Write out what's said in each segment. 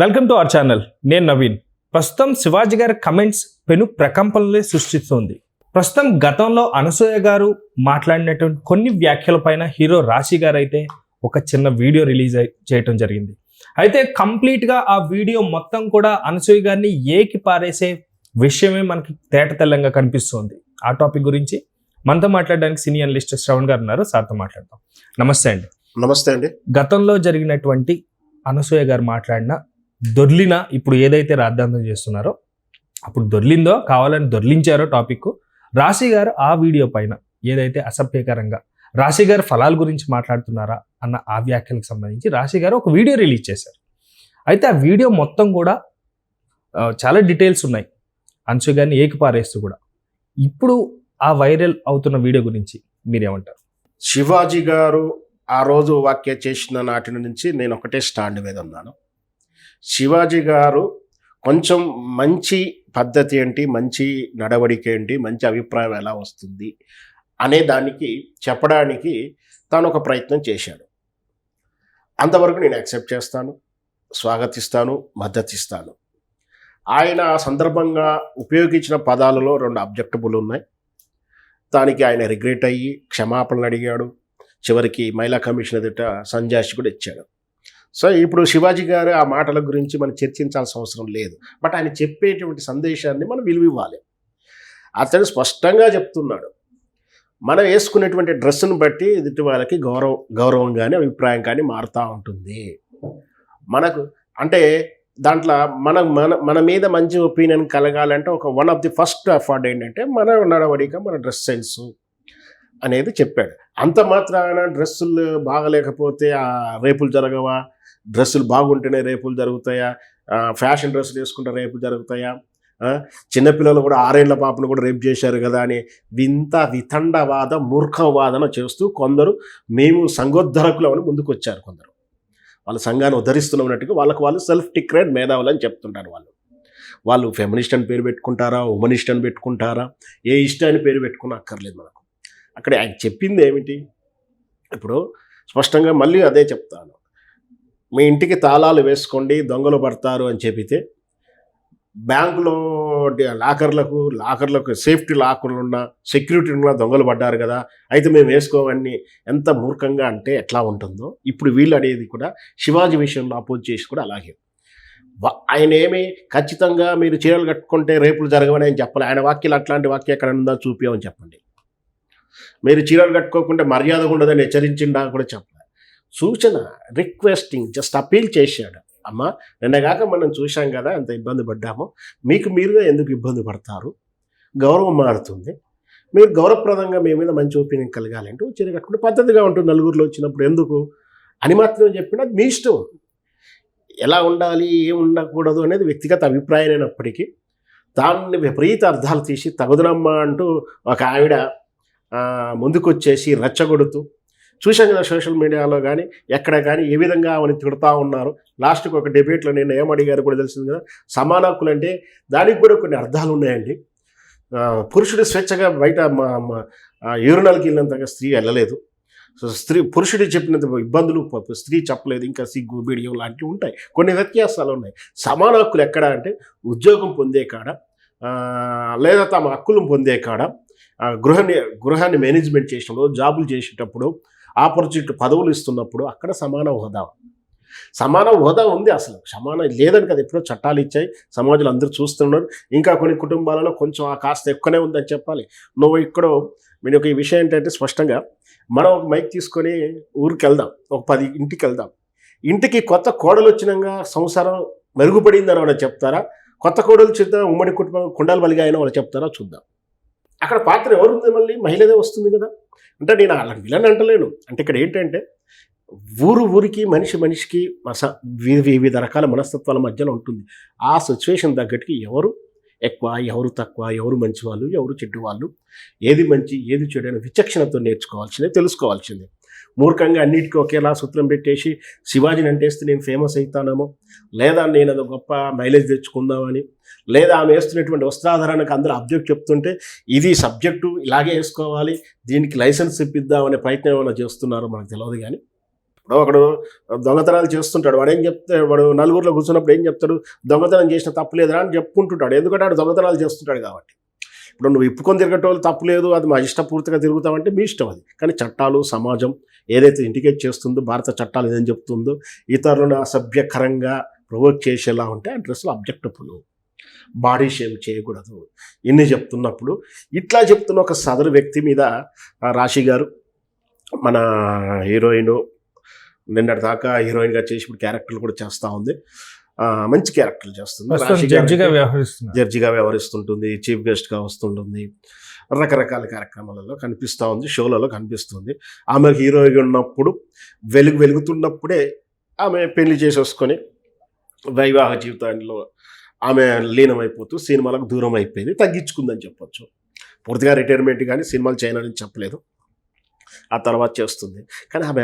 Welcome to our channel. నేను నవీన్. ప్రస్తుతం శివాజీ గారి కమెంట్స్ పెను ప్రకంపనలే సృష్టిస్తుంది. ప్రస్తుతం గతంలో అనసూయ గారు మాట్లాడినటువంటి కొన్ని వ్యాఖ్యల పైన హీరో రాశి గారు అయితే ఒక చిన్న వీడియో రిలీజ్ చేయటం జరిగింది. అయితే కంప్లీట్గా ఆ వీడియో మొత్తం కూడా అనసూయ గారిని ఏకి పారేసే విషయమే మనకి తేట తెల్లంగా కనిపిస్తుంది. ఆ టాపిక్ గురించి మనతో మాట్లాడడానికి సినీ అనలిస్ట్ శ్రవణ్ గారు ఉన్నారు. సార్తో మాట్లాడదాం. నమస్తే అండి. నమస్తే అండి. గతంలో జరిగినటువంటి అనసూయ గారు మాట్లాడిన దొర్లిన ఇప్పుడు ఏదైతే రాద్ధాంతం చేస్తున్నారో అప్పుడు దొర్లిందో కావాలని దొర్లించారో టాపిక్ రాశి గారు ఆ వీడియో పైన ఏదైతే అసభ్యకరంగా రాశి గారు ఫలాల గురించి మాట్లాడుతున్నారా అన్న ఆ వ్యాఖ్యలకు సంబంధించి రాశి గారు ఒక వీడియో రిలీజ్ చేశారు. అయితే ఆ వీడియో మొత్తం కూడా చాలా డీటెయిల్స్ ఉన్నాయి, అనసూయ గారిని ఏకిపారేస్తూ కూడా. ఇప్పుడు ఆ వైరల్ అవుతున్న వీడియో గురించి మీరేమంటారు? శివాజీ గారు ఆ రోజు వ్యాఖ్య చేసిన నాటి నుంచి నేను ఒకటే స్టాండ్ మీద ఉన్నాను. శివాజీ గారు కొంచెం మంచి పద్ధతి ఏంటి, మంచి నడవడిక ఏంటి, మంచి అభిప్రాయం ఎలా వస్తుంది అనే దానికి చెప్పడానికి తాను ఒక ప్రయత్నం చేశాడు. అంతవరకు నేను యాక్సెప్ట్ చేస్తాను, స్వాగతిస్తాను, మద్దతిస్తాను. ఆయన ఆ సందర్భంగా ఉపయోగించిన పదాలలో 2 అబ్జెక్టబుల్ ఉన్నాయి. దానికి ఆయన రిగ్రెట్ అయ్యి క్షమాపణలు అడిగాడు. చివరికి మహిళా కమిషన్ ఎదుట సంజాషి కూడా ఇచ్చాడు. సో ఇప్పుడు శివాజీ గారు ఆ మాటల గురించి మనం చర్చించాల్సిన అవసరం లేదు. బట్ ఆయన చెప్పేటువంటి సందేశాన్ని మనం విలువ ఇవ్వాలి. అతను స్పష్టంగా చెప్తున్నాడు, మనం వేసుకునేటువంటి డ్రెస్సును బట్టి ఎదుటి వాళ్ళకి గౌరవం కానీ అభిప్రాయం కానీ మారుతూ ఉంటుంది. మనకు అంటే దాంట్లో మన మీద మంచి ఒపీనియన్ కలగాలంటే one of the first effort ఏంటంటే మన నడవడిక, మన డ్రెస్ సెన్సు అనేది చెప్పాడు. అంత మాత్రాన డ్రెస్సులు బాగలేకపోతే రేపులు జరగవా, డ్రెస్సులు బాగుంటేనే రేపులు జరుగుతాయా, ఫ్యాషన్ డ్రెస్సులు వేసుకుంటే రేపులు జరుగుతాయా, చిన్నపిల్లలు కూడా 6 ఏళ్ల పాపను కూడా రేపు చేశారు కదా అని వితండవాద మూర్ఖవాదన చేస్తూ కొందరు మేము సంఘోద్ధరకులమని ముందుకు వచ్చారు. కొందరు వాళ్ళ సంఘాన్ని ఉద్ధరిస్తున్నట్టుగా వాళ్ళు సెల్ఫ్ డిక్లేర్డ్ మేధావులు అని చెప్తుంటారు. వాళ్ళు ఫెమినిస్ట్ అని పేరు పెట్టుకుంటారా, ఉమనిస్ట్ అని పెట్టుకుంటారా, ఏ ఇష్టాన్ని పేరు పెట్టుకున్నా అక్కర్లేదు మనకు. అక్కడ ఆయన చెప్పింది ఏమిటి? ఇప్పుడు స్పష్టంగా మళ్ళీ అదే చెప్తాను. మీ ఇంటికి తాళాలు వేసుకోండి, దొంగలు పడతారు అని చెప్పితే బ్యాంకులో లాకర్లకు సేఫ్టీ లాకర్లు ఉన్న సెక్యూరిటీ ఉన్న దొంగలు పడ్డారు కదా, అయితే మేము వేసుకోమని ఎంత మూర్ఖంగా అంటే ఎట్లా ఉంటుందో ఇప్పుడు వీళ్ళు అనేది కూడా శివాజీ విషయంలో అపోజ్ చేసి కూడా అలాగే. ఆయన ఏమి ఖచ్చితంగా మీరు చీరలు కట్టుకుంటే రేపులు జరగవని ఆయన చెప్పాలి. ఆయన వాక్యాలు అట్లాంటి వాక్యం ఎక్కడ ఉందో చూపించమని చెప్పండి. మీరు చీరలు కట్టుకోకుండా మర్యాద ఉండదని హెచ్చరించిండా కూడా చెప్పాలి. సూచన, రిక్వెస్టింగ్, జస్ట్ అపీల్ చేశాడు. అమ్మ నిన్నగాక మనం చూసాం కదా ఎంత ఇబ్బంది పడ్డామో, మీకు మీరుగా ఎందుకు ఇబ్బంది పడతారు, గౌరవం మారుతుంది, మీరు గౌరవప్రదంగా మీ మీద మంచి ఒపీనియన్ కలగాలంటే చీర కట్టుకుంటే పద్ధతిగా ఉంటుంది, నలుగురిలో వచ్చినప్పుడు ఎందుకు అని మాత్రమే చెప్పినా అది మీ ఇష్టం. ఎలా ఉండాలి, ఏం ఉండకూడదు అనేది వ్యక్తిగత అభిప్రాయం అయినప్పటికీ దాన్ని విపరీత అర్థాలు తీసి తగుదనమ్మా అంటూ ఒక ఆవిడ ముందుకొచ్చేసి రెచ్చగొడుతూ చూశాం కదా సోషల్ మీడియాలో కానీ ఎక్కడ కానీ ఏ విధంగా ఆమెను తిడుతూ ఉన్నారు. లాస్ట్కి ఒక డిబేట్లో నేను ఏమడిగారు కూడా తెలిసింది కదా, సమాన హక్కులు అంటే దానికి కూడా కొన్ని అర్థాలు ఉన్నాయండి. పురుషుడు స్వేచ్ఛగా బయట యూరినల్కి వెళ్ళినంతగా స్త్రీ వెళ్ళలేదు. సో పురుషుడు చెప్పినంత ఇబ్బందులు స్త్రీ చెప్పలేదు. ఇంకా సిగ్గు, బిడియం లాంటివి ఉంటాయి, కొన్ని వ్యత్యాసాలు ఉన్నాయి. సమాన హక్కులు ఎక్కడ అంటే ఉద్యోగం పొందే కాడ, లేదా తమ హక్కులను పొందే కాడ, గృహాన్ని మేనేజ్మెంట్ చేసినప్పుడు, జాబులు చేసేటప్పుడు, ఆపర్చునిటీ పదవులు ఇస్తున్నప్పుడు అక్కడ సమాన హోదా ఉంది. అసలు సమానం లేదని కదా ఎప్పుడో చట్టాలు ఇచ్చాయి, సమాజంలో అందరూ చూస్తున్నారు. ఇంకా కొన్ని కుటుంబాలలో కొంచెం ఆ కాస్త ఎక్కువనే ఉందని చెప్పాలి. మీరు ఒక ఈ విషయం ఏంటంటే స్పష్టంగా మనం ఒక మైక్ తీసుకొని ఊరికి వెళ్దాం, ఒక 10 ఇంటికి వెళ్దాం. ఇంటికి కొత్త కోడలు వచ్చినాక సంసారం మెరుగుపడిందని వాళ్ళు చెప్తారా, కొత్త కోడలు చేద్దాం ఉమ్మడి కుటుంబం కుండలు బలిగా వాళ్ళు చెప్తారా చూద్దాం. అక్కడ పాత్ర ఎవరుంది? మళ్ళీ మహిళదే వస్తుంది కదా. అంటే నేను అలా విలన్ అంటలేను. అంటే ఇక్కడ ఏంటంటే ఊరికి మనిషికి వివిధ రకాల మనస్తత్వాల మధ్యలో ఉంటుంది. ఆ సిచ్యువేషన్ తగ్గట్టుకి ఎవరు ఎక్కువ, ఎవరు తక్కువ, ఎవరు మంచి వాళ్ళు, ఎవరు చెడ్డు వాళ్ళు, ఏది మంచి ఏది చెడు అని విచక్షణతో తెలుసుకోవాల్సిందే. మూర్ఖంగా అన్నిటికీ ఒకేలా సూత్రం పెట్టేసి శివాజీని అంటేస్తే నేను ఫేమస్ అవుతానేమో, లేదా నేను అది గొప్ప మైలేజ్ తెచ్చుకుందామని, లేదా ఆమె వేస్తున్నటువంటి వస్త్రాధారణకు అందరూ అబ్జెక్ట్ చెప్తుంటే ఇది సబ్జెక్టు ఇలాగే వేసుకోవాలి, దీనికి లైసెన్స్ ఇప్పిద్దామనే ప్రయత్నం ఏమైనా చేస్తున్నారో మనకు తెలియదు. కానీ ఇప్పుడు ఒకడు దొంగతనాలు చేస్తుంటాడు, వాడు ఏం చెప్తాడు, వాడు నలుగురిలో కూర్చున్నప్పుడు ఏం చెప్తాడు, దొంగతనం చేసిన తప్పు లేదురా అని చెప్పుకుంటుంటాడు, ఎందుకంటే వాడు దొంగతనాలు చేస్తుంటాడు కాబట్టి. ఇప్పుడు నువ్వు ఇప్పుకొని తిరగటోళ్ళు తప్పు లేదు, అది మా ఇష్టపూర్తిగా తిరుగుతామంటే మీ ఇష్టం అది. కానీ చట్టాలు, సమాజం ఏదైతే ఇండికేట్ చేస్తుందో, భారత చట్టాలు ఏదైనా చెప్తుందో, ఇతరులను అసభ్యకరంగా ప్రొవోక్ చేసేలా ఉంటే ఆ డ్రెస్సులు అబ్జెక్టబుల్, బాడీ షేమ్ చేయకూడదు. ఇన్ని చెప్తున్నప్పుడు ఇట్లా చెప్తున్న ఒక సదరు వ్యక్తి మీద రాశి గారు, మన హీరోయిన్ నిన్నటి దాకా హీరోయిన్గా చేసి ఇప్పుడు క్యారెక్టర్లు కూడా చేస్తూ ఉంది, మంచి క్యారెక్టర్లు చేస్తుంది. రాశి జడ్జిగా వ్యవహరిస్తుంటుంది, చీఫ్ గెస్ట్గా వస్తుంటుంది, రకరకాల కార్యక్రమాలలో కనిపిస్తూ ఉంది, షోలలో కనిపిస్తుంది. ఆమె హీరోయిన్ ఉన్నప్పుడు వెలుగుతున్నప్పుడే ఆమె పెళ్లి చేసేసుకొని వైవాహ జీవితంలో ఆమె లీనమైపోతూ సినిమాలకు దూరం అయిపోయింది, తగ్గించుకుందని చెప్పొచ్చు. పూర్తిగా రిటైర్మెంట్ కానీ సినిమాలు చేయనని చెప్పలేదు, ఆ తర్వాత చేస్తుంది. కానీ ఆమె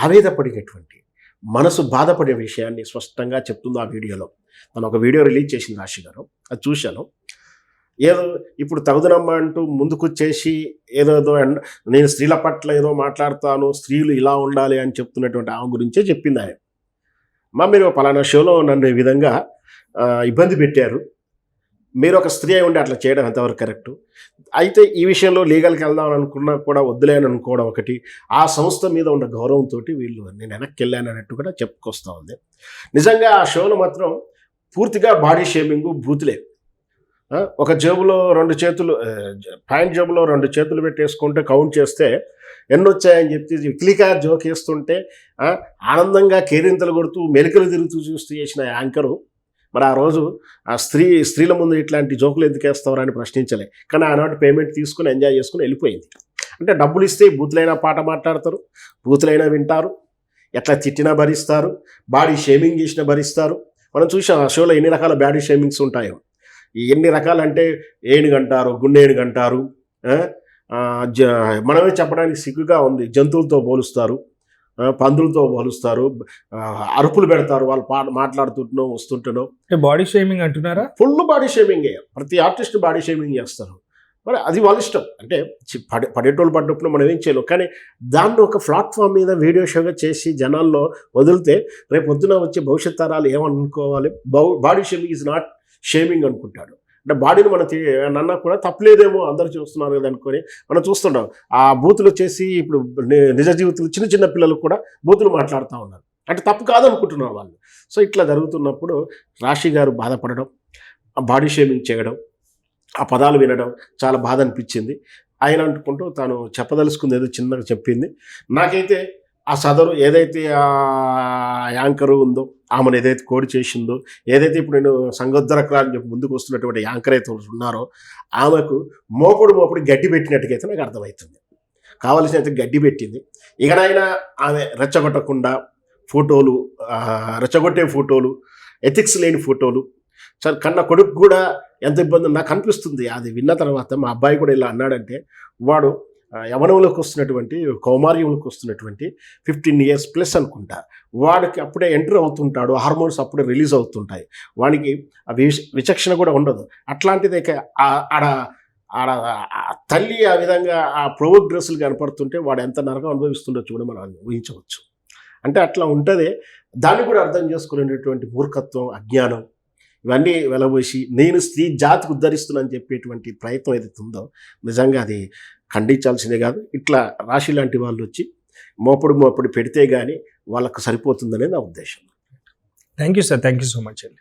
ఆవేదపడినటువంటి, మనసు బాధపడే విషయాన్ని స్పష్టంగా చెప్తుంది ఆ వీడియోలో. తను ఒక వీడియో రిలీజ్ చేసింది రాశి గారు, అది చూశాను. ఏదో ఇప్పుడు తగుదనమ్మా అంటూ ముందుకొచ్చేసి ఏదో నేను స్త్రీల పట్ల ఏదో మాట్లాడతాను, స్త్రీలు ఇలా ఉండాలి అని చెప్తున్నటువంటి ఆమె గురించే చెప్పింది ఆయన. మీరు పలానా షోలో నన్ను ఈ విధంగా ఇబ్బంది పెట్టారు, మీరు ఒక స్త్రీ అయి ఉండి అట్లా చేయడం ఎంతవరకు కరెక్టు? అయితే ఈ విషయంలో లీగల్కి వెళ్దాం అనుకున్నా కూడా వద్దులే అని అనుకోవడం ఒకటి, ఆ సంస్థ మీద ఉన్న గౌరవంతో వీళ్ళు నేను వెనక్కి వెళ్ళాను అన్నట్టు కూడా చెప్పుకొస్తూ ఉంది. నిజంగా ఆ షోలో మాత్రం పూర్తిగా బాడీ షేమింగ్, బూతులే. ఒక జేబులో 2 చేతులు, ప్యాంట్ జేబులో 2 చేతులు పెట్టేసుకుంటే కౌంట్ చేస్తే ఎన్నొచ్చాయని చెప్పి క్లికా జోక్ వేస్తుంటే ఆనందంగా కేరింతలు కొడుతూ మెలికలు తిరుగుతూ చూస్తూ చేసిన యాంకరు మరి ఆ రోజు ఆ స్త్రీల ముందు ఇట్లాంటి జోకులు ఎందుకు వేస్తావరా అని ప్రశ్నించలే. కానీ ఆనాటి పేమెంట్ తీసుకుని ఎంజాయ్ చేసుకుని వెళ్ళిపోయింది. అంటే డబ్బులు ఇస్తే బూతులైనా పాట మాట్లాడతారు, బూతులైనా వింటారు, ఎట్లా తిట్టినా భరిస్తారు, బాడీ షేమింగ్ చేసినా భరిస్తారు. మనం చూసాం ఆ షోలో ఎన్ని రకాల బాడీ షేమింగ్స్ ఉంటాయో. ఎన్ని రకాలంటే ఏనుగంటారు, గుండెనుగంటారు, మనమే చెప్పడానికి సిగ్గుగా ఉంది, జంతువులతో పోలుస్తారు, పందులతో పోలుస్తారు, అరుపులు పెడతారు వాళ్ళు మాట్లాడుతుంటున్నాం వస్తుంటున్నాం. బాడీ షేమింగ్ అంటున్నారా? ఫుల్ బాడీ షేమింగ్, ప్రతి ఆర్టిస్ట్ బాడీ షేమింగ్ చేస్తారు. మరి అది వాళ్ళ ఇష్టం. అంటే పడేటోళ్ళు పడ్డప్పుడు మనం ఏం చేయలేం. కానీ దాన్ని ఒక ప్లాట్ఫామ్ మీద వీడియో షోగా చేసి జనాల్లో వదిలితే రేపు పొద్దున వచ్చే భవిష్యత్ తరాలు ఏమనుకోవాలి? Body shaming is not shaming అనుకుంటాడు. అంటే బాడీని మనం నన్నా కూడా తప్పలేదేమో, అందరూ చూస్తున్నారు కదా అనుకొని మనం చూస్తుంటాం. ఆ బూతులు వచ్చేసి ఇప్పుడు నిజ జీవితంలో చిన్న పిల్లలు కూడా బూతులు మాట్లాడుతూ ఉన్నారు, అంటే తప్పు కాదనుకుంటున్నారు వాళ్ళు. సో ఇట్లా జరుగుతున్నప్పుడు రాశి గారు బాధపడడం, ఆ బాడీ షేమింగ్ చేయడం, ఆ పదాలు వినడం చాలా బాధ అనిపించింది. ఆయన అనుకుంటూ తాను చెప్పదలుచుకుంది ఏదో చిన్నగా చెప్పింది. నాకైతే ఆ సదరు ఏదైతే ఆ యాంకరు ఉందో, ఆమెను ఏదైతే కోడి చేసిందో, ఏదైతే ఇప్పుడు నేను సంగోద్ధరకురా అని చెప్పి ముందుకు వస్తున్నటువంటి యాంకర్ అయితే ఉన్నారో, ఆమెకు మోపుడు గడ్డి పెట్టినట్టుగైతే నాకు అర్థమవుతుంది. కావలసినైతే గడ్డి పెట్టింది. ఇకనైనా ఆమె రెచ్చగొట్టకుండా ఫోటోలు, రెచ్చగొట్టే ఫోటోలు, ఎథిక్స్ లేని ఫోటోలు, సరే కన్న కొడుకు కూడా ఎంత ఇబ్బంది నాకు అనిపిస్తుంది. అది విన్న తర్వాత మా అబ్బాయి కూడా ఇలా అన్నాడంటే, వాడు యవనంలోకి వస్తున్నటువంటి, కౌమార్యంలోకి వస్తున్నటువంటి 15 years ప్లస్ అనుకుంటా, వాడికి అప్పుడే ఎంటర్ అవుతుంటాడు, హార్మోన్స్ అప్పుడే రిలీజ్ అవుతుంటాయి, వాడికి విచక్షణ కూడా ఉండదు. అట్లాంటిది ఆడ తల్లి ఆ విధంగా ఆ ప్రొవోక్ డ్రెస్సులు కనపడుతుంటే వాడు ఎంత నరకం అనుభవిస్తుండొచ్చు కూడా మనం ఊహించవచ్చు. అంటే అట్లా ఉంటుంది. దాన్ని కూడా అర్థం చేసుకునేటటువంటి మూర్ఖత్వం, అజ్ఞానం ఇవన్నీ వెలబోసి నేను స్త్రీ జాతికి ఉద్ధరిస్తున్నాను చెప్పేటువంటి ప్రయత్నం ఏదైతే ఉందో నిజంగా అది ఖండించాల్సిందే కాదు. ఇట్లా రాశి లాంటి వాళ్ళు వచ్చి మోపుడు పెడితే కానీ వాళ్ళకు సరిపోతుందనేది నా ఉద్దేశం. Thank you sir, thank you so much అండి.